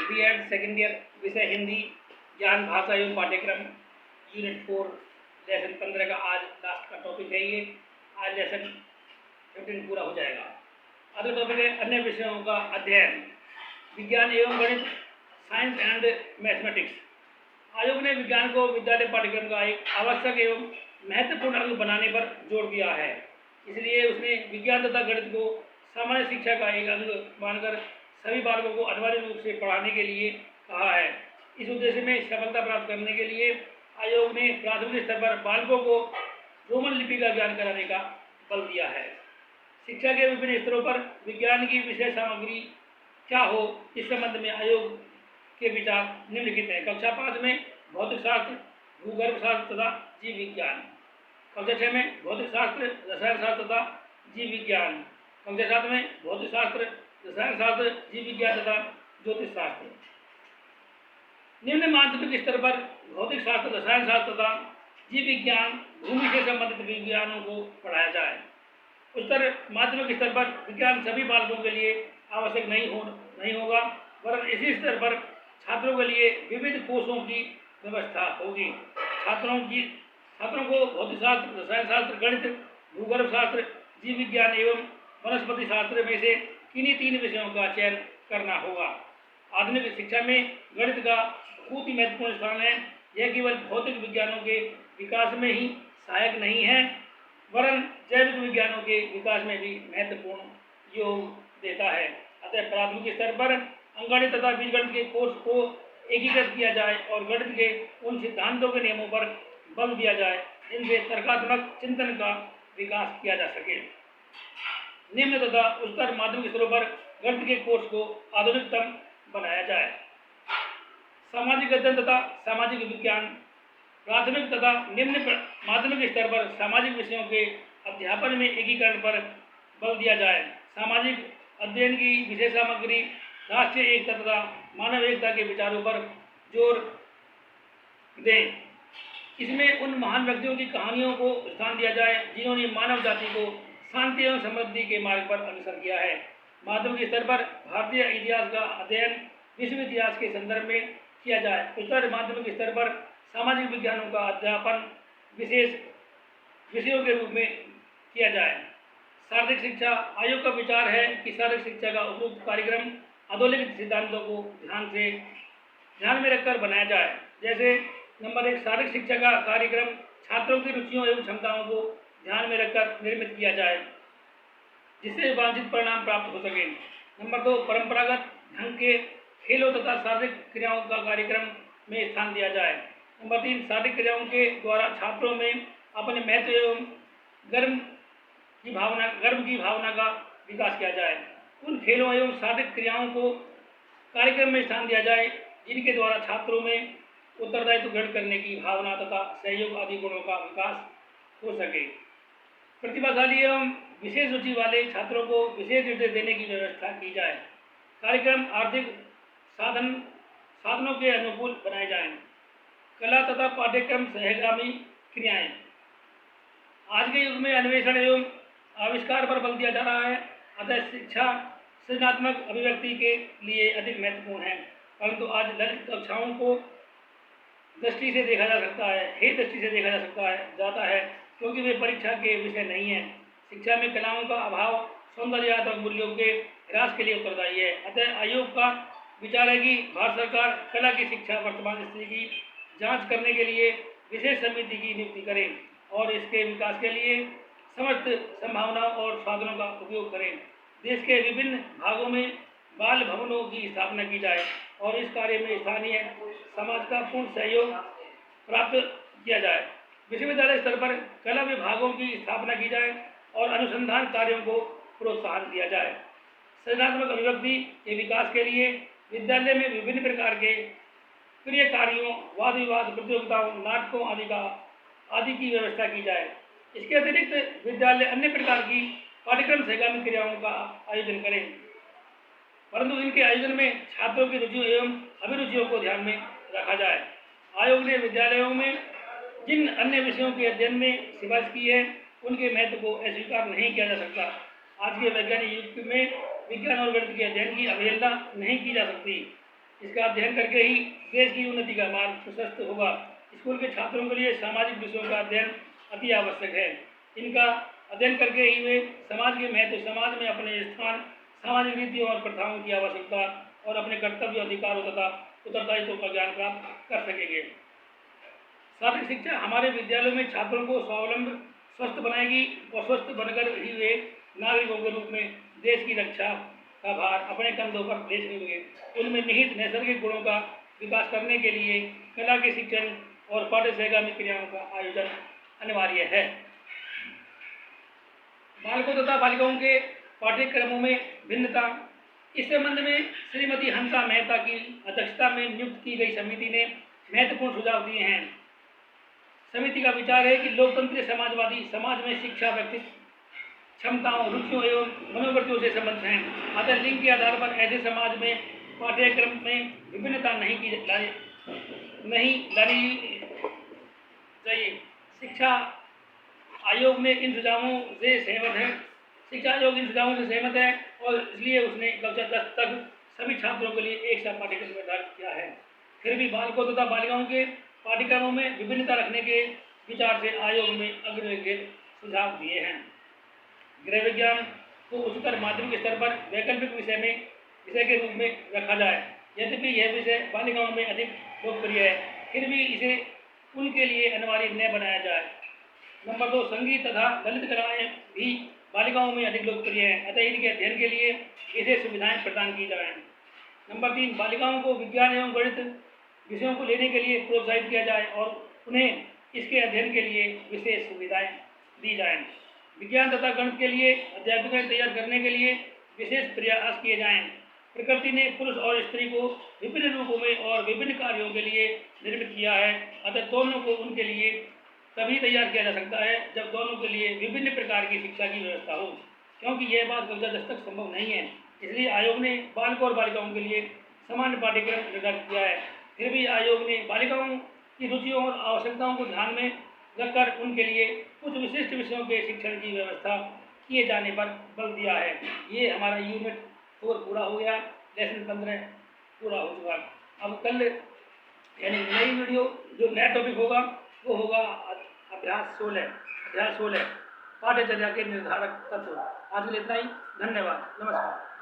BEd second year विषय हिंदी ज्ञान भाषा एवं पाठ्यक्रम यूनिट 4 लेसन 15 का आज लास्ट का टॉपिक है। ये आज लेसन 15 पूरा हो जाएगा। अगला टॉपिक है अन्य विषयों का अध्ययन, विज्ञान एवं गणित, साइंस एंड मैथमेटिक्स। आयोग ने विज्ञान को विद्यालय पाठ्यक्रम का एक आवश्यक एवं महत्वपूर्ण अंग बनाने पर जोर दिया है। इसलिए उसने विज्ञान तथा गणित को सामान्य शिक्षा का एक अंग मानकर सभी बालकों को अनिवार्य रूप से पढ़ाने के लिए कहा है। इस उद्देश्य में सफलता प्राप्त करने के लिए आयोग ने प्राथमिक स्तर पर बालकों को रोमन लिपि का ज्ञान कराने का बल दिया है। शिक्षा के विभिन्न स्तरों पर विज्ञान की विषय सामग्री क्या हो, इस संबंध में आयोग के विचार निम्नलिखित हैं। कक्षा 5 में भौतिक शास्त्र, भूगर्भ शास्त्र तथा जीव विज्ञान। कक्षा 6 में भौतिक शास्त्र, रसायन शास्त्र तथा जीव विज्ञान। कक्षा 7 में भौतिक शास्त्र, रसायन शास्त्र, जीव विज्ञान तथा ज्योतिष शास्त्र। निम्न माध्यमिक स्तर पर भौतिक शास्त्र, रसायन शास्त्र तथा जीव विज्ञान, भूमि से संबंधित विज्ञानों को पढ़ाया जाए। उच्चतर माध्यमिक स्तर पर विज्ञान सभी बालकों के लिए आवश्यक नहीं होगा, वरन इसी स्तर पर छात्रों के लिए विविध कोर्सों की व्यवस्था होगी। छात्रों को भौतिक शास्त्र, रसायन शास्त्र, गणित, भूगर्भ शास्त्र, जीव विज्ञान एवं वनस्पति शास्त्र में से किन्हीं 3 विषयों का चयन करना होगा। आधुनिक शिक्षा में गणित का बहुत ही महत्वपूर्ण स्थान है। यह केवल भौतिक विज्ञानों के विकास में ही सहायक नहीं है, वरन जैविक विज्ञानों के विकास में भी महत्वपूर्ण योग देता है। अतः प्राथमिक स्तर पर अंकगणित तथा बीजगणित के कोर्स को एकीकृत किया जाए और गणित के उन सिद्धांतों के नियमों पर बल दिया जाए जिनसे तर्कात्मक चिंतन का विकास किया जा सके। निम्न तथा उच्चतर माध्यमिक स्तरों पर गणित के कोर्स को आधुनिकतम बनाया जाए। सामाजिक अध्ययन तथा सामाजिक विज्ञान। प्राथमिक तथा निम्न माध्यमिक स्तर पर सामाजिक विषयों के अध्यापन में एकीकरण पर बल दिया जाए। सामाजिक अध्ययन की विषय सामग्री राष्ट्रीय एकता तथा मानव एकता के विचारों पर जोर दें। इसमें उन महान व्यक्तियों की कहानियों को स्थान दिया जाए जिन्होंने मानव जाति को शांति एवं समृद्धि के मार्ग पर अग्रसर किया है। माध्यमिक स्तर पर भारतीय इतिहास का अध्ययन विश्व इतिहास के संदर्भ में किया जाए। उच्चतर माध्यमिक स्तर पर सामाजिक विज्ञानों का अध्यापन विशेष विषयों के रूप में किया जाए। शारीरिक शिक्षा। आयोग का विचार है कि शारीरिक शिक्षा का उपयुक्त कार्यक्रम अधोलिखित सिद्धांतों को ध्यान में रखकर बनाया जाए। जैसे नंबर 1, शारीरिक शिक्षा का कार्यक्रम छात्रों की रुचियों एवं क्षमताओं को ध्यान में रखकर निर्मित किया जाए जिससे वांछित परिणाम प्राप्त हो सके। नंबर 2, परंपरागत ढंग के खेलों तथा शारीरिक क्रियाओं का कार्यक्रम में स्थान दिया जाए। नंबर 3, शारीरिक क्रियाओं के द्वारा छात्रों में अपने महत्व एवं गर्व की भावना का विकास किया जाए। उन खेलों एवं शारीरिक क्रियाओं को कार्यक्रम में स्थान दिया जाए जिनके द्वारा छात्रों में उत्तरदायित्व ग्रहण करने की भावना तथा सहयोग आदि गुणों का विकास हो सके। प्रतिभाशाली एवं विशेष रुचि वाले छात्रों को विशेष निर्देश देने की व्यवस्था की जाए। कार्यक्रम आर्थिक साधनों के अनुकूल बनाए जाएं। कला तथा पाठ्यक्रम सहगामी क्रियाएं। आज के युग में अन्वेषण एवं आविष्कार पर बल दिया जा रहा है, अतः शिक्षा सृजनात्मक अभिव्यक्ति के लिए अधिक महत्वपूर्ण है। परंतु आज ललित कक्षाओं को दृष्टि से देखा जा सकता है क्योंकि वे परीक्षा के विषय नहीं है। शिक्षा में कलाओं का अभाव सौंदर्यात्मक मूल्यों के ह्रास के लिए उत्तरदायी है। अतः आयोग का विचार है कि भारत सरकार कला की शिक्षा वर्तमान स्थिति की जांच करने के लिए विशेष समिति की नियुक्ति करे और इसके विकास के लिए समस्त संभावनाओं और साधनों का उपयोग करें। देश के विभिन्न भागों में बाल भवनों की स्थापना की जाए और इस कार्य में स्थानीय समाज का पूर्ण सहयोग प्राप्त किया जाए। विश्वविद्यालय स्तर पर कला विभागों की स्थापना की जाए और अनुसंधान कार्यों को प्रोत्साहन दिया जाए। सृजनात्मक अभिव्यक्ति के विकास के लिए विद्यालय में विभिन्न प्रकार के प्रिय कार्यों, वाद विवाद प्रतियोगिताओं, नाटकों आदि की व्यवस्था की जाए। इसके अतिरिक्त विद्यालय अन्य प्रकार की पाठ्यक्रम सहगामी क्रियाओं का आयोजन करें, परंतु इनके आयोजन में छात्रों की रुचियों एवं अभिरुचियों को ध्यान में रखा जाए। आयोग ने विद्यालयों में जिन अन्य विषयों के अध्ययन में सिफारिश की है उनके महत्व को अस्वीकार नहीं किया जा सकता। आज के वैज्ञानिक युग में विज्ञान और गणित के अध्ययन की अवहेलना नहीं की जा सकती। इसका अध्ययन करके ही देश की उन्नति का मार्ग प्रशस्त होगा। स्कूल के छात्रों के लिए सामाजिक विषयों का अध्ययन अति आवश्यक है। इनका अध्ययन करके ही वे समाज के महत्व, समाज में अपने स्थान, सामाजिक रीतियों और प्रथाओं की आवश्यकता और अपने कर्तव्य, अधिकारों तथा उत्तरदायित्वों का ज्ञान प्राप्त कर सकेंगे। सार्वजनिक शिक्षा हमारे विद्यालयों में छात्रों को स्वावलंबी, स्वस्थ बनाएगी और स्वस्थ बनकर ही वे नागरिकों के रूप में देश की रक्षा का भार अपने कंधों पर ले सकेंगे। उनमें निहित नैसर्गिक गुणों का विकास करने के लिए कला के शिक्षण और पाठ्य सहगामी क्रियाओं का आयोजन अनिवार्य है। बालकों तथा बालिकाओं के पाठ्यक्रमों में भिन्नता। इस संबंध में श्रीमती हंसा मेहता की अध्यक्षता में नियुक्त की गई समिति ने महत्वपूर्ण सुझाव दिए हैं। समिति का विचार है कि लोकतंत्रीय समाजवादी समाज में शिक्षा व्यक्तित्व, क्षमताओं, रुचियों एवं मनोवृत्तियों से संबंधित हैं। अतः लिंग के आधार पर ऐसे समाज में पाठ्यक्रम में विभिन्नता नहीं लानी चाहिए। शिक्षा आयोग ने इन सुझावों से सहमत है। शिक्षा आयोग इन सुझावों से सहमत है और इसलिए उसने कक्षा 10 तक सभी छात्रों के लिए एक सा पाठ्यक्रम निर्धारित किया है। फिर भी बालकों तथा बालिकाओं के पाठ्यक्रमों में विभिन्नता रखने के विचार से आयोग में अग्रगण्य सुझाव दिए हैं। गृह विज्ञान को उच्चतर माध्यमिक स्तर पर वैकल्पिक विषय के रूप में रखा जाए। यद्यपि यह विषय बालिकाओं में अधिक लोकप्रिय है, फिर भी इसे उनके लिए अनिवार्य न बनाया जाए। नंबर 2, संगीत तथा ललित कलाएं भी बालिकाओं में अधिक लोकप्रिय हैं, अतः इनके अध्ययन के लिए इसे सुविधाएं प्रदान की जाएं। नंबर 3, बालिकाओं को विज्ञान एवं गणित विषयों को लेने के लिए प्रोत्साहित किया जाए और उन्हें इसके अध्ययन के लिए विशेष सुविधाएं दी जाएं। विज्ञान तथा गणित के लिए अध्यापकों तैयार करने के लिए विशेष प्रयास किए जाएं। प्रकृति ने पुरुष और स्त्री को विभिन्न रूपों में और विभिन्न कार्यों के लिए निर्मित किया है, अतः दोनों को उनके लिए तभी तैयार किया जा सकता है जब दोनों के लिए विभिन्न प्रकार की शिक्षा की व्यवस्था हो, क्योंकि यह बात कक्षा 10 तक संभव नहीं है। इसलिए आयोग ने बालकों और बालिकाओं के लिए समान पाठ्यक्रम निर्धारित किया है। फिर भी आयोग ने बालिकाओं की रुचियों और आवश्यकताओं को ध्यान में रखकर उनके लिए कुछ विशिष्ट विषयों के शिक्षण की व्यवस्था किए जाने पर बल दिया है। ये हमारा यूनिट 4 पूरा हो गया, लेसन 15 पूरा हो चुका। अब कल यानी नई वीडियो जो नया टॉपिक होगा वो होगा अभ्यास 16 पाठ्यचर्या के निर्धारक तत्व। आज के लिए इतना ही। धन्यवाद। नमस्कार।